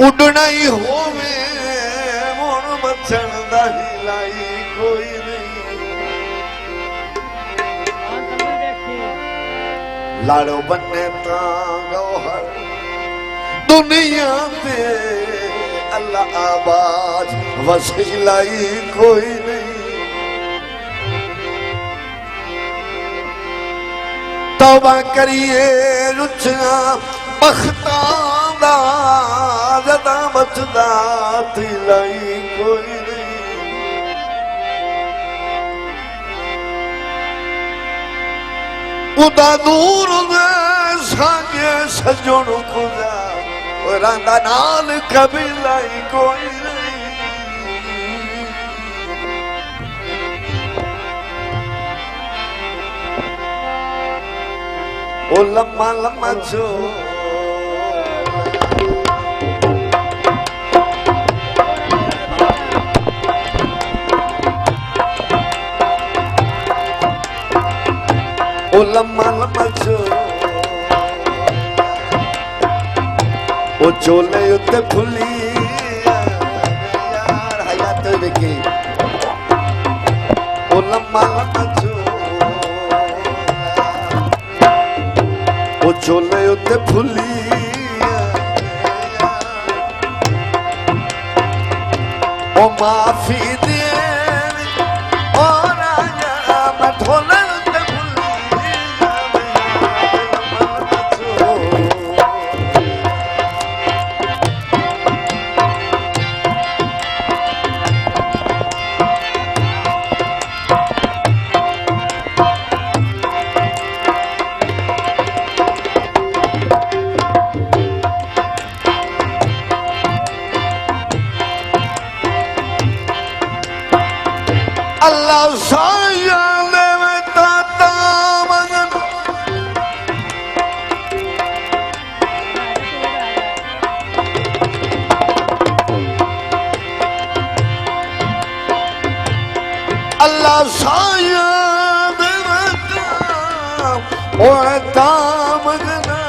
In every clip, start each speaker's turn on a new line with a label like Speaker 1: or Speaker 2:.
Speaker 1: उड़ना ही होवे मुण बचन दा हिलाई कोई नहीं। लाड़ो बने ता गौहर दुनिया ते अल्लाह आबाद वसीलाई कोई नहीं। तौबा करिए रुचिया बख्तां दा जदा बचदा तिलाई कोई नहीं। उदा नूर दे सांगे सजण खुदा रांदा नाल कबीलाई कोई नहीं। ओ लम्मा लम्मा छो ओ लम्मा लम्मा छो ओ चोले उत्ते फुली यार हयात देखी। ओ लम्मा लम्मा छो ओ चोले उत्ते फुली ओ माफी दे ओ राजा मैं ढोले उत्ते फुली। अल्लाह साया देवे ताता मगन अल्लाह साया देवे ता मगना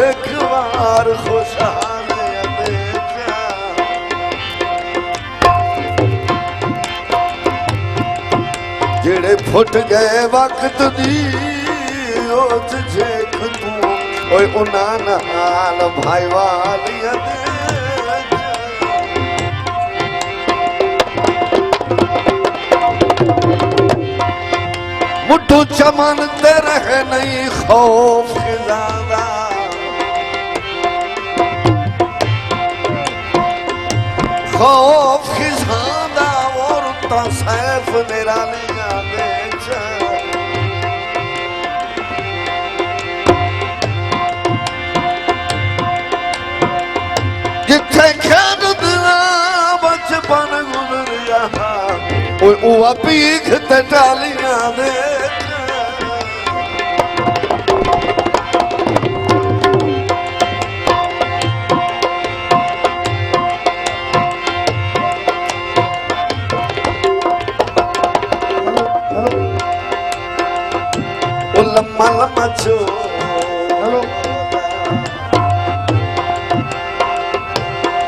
Speaker 1: एक बार खुशहाल जेड़े फुट गए वक्त दी जेख तू ओए उना नाल भाई वालिया मुठू चमन ते रहे नहीं खौफ खिजादा। खौफ खिजादा और ता सैफ मेरा लिया जिथे खेद दिला बचपन गुजरिया उवा पीख ते टालियां दे। लम्मा लम्मा छो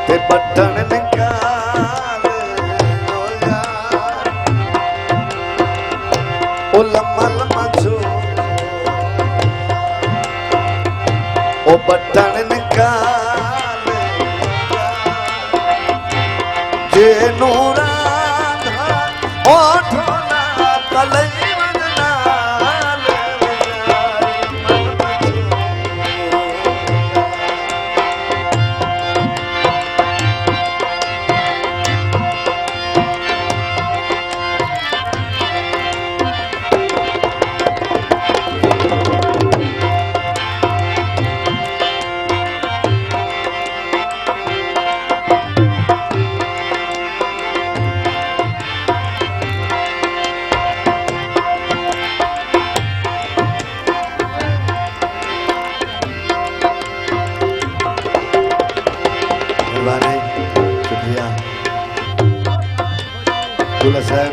Speaker 1: ते बटन निकाल ओ लम्मा लम्मा छो ओ बटन निकाल जे नूरा ओ ठोला तलई दूल्हा साहब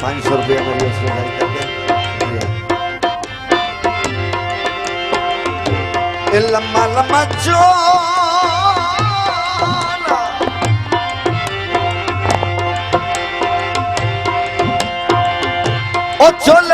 Speaker 1: 500 रुपया मेरी उसमें जारी कर दे। लम्मा लम्मा जो चल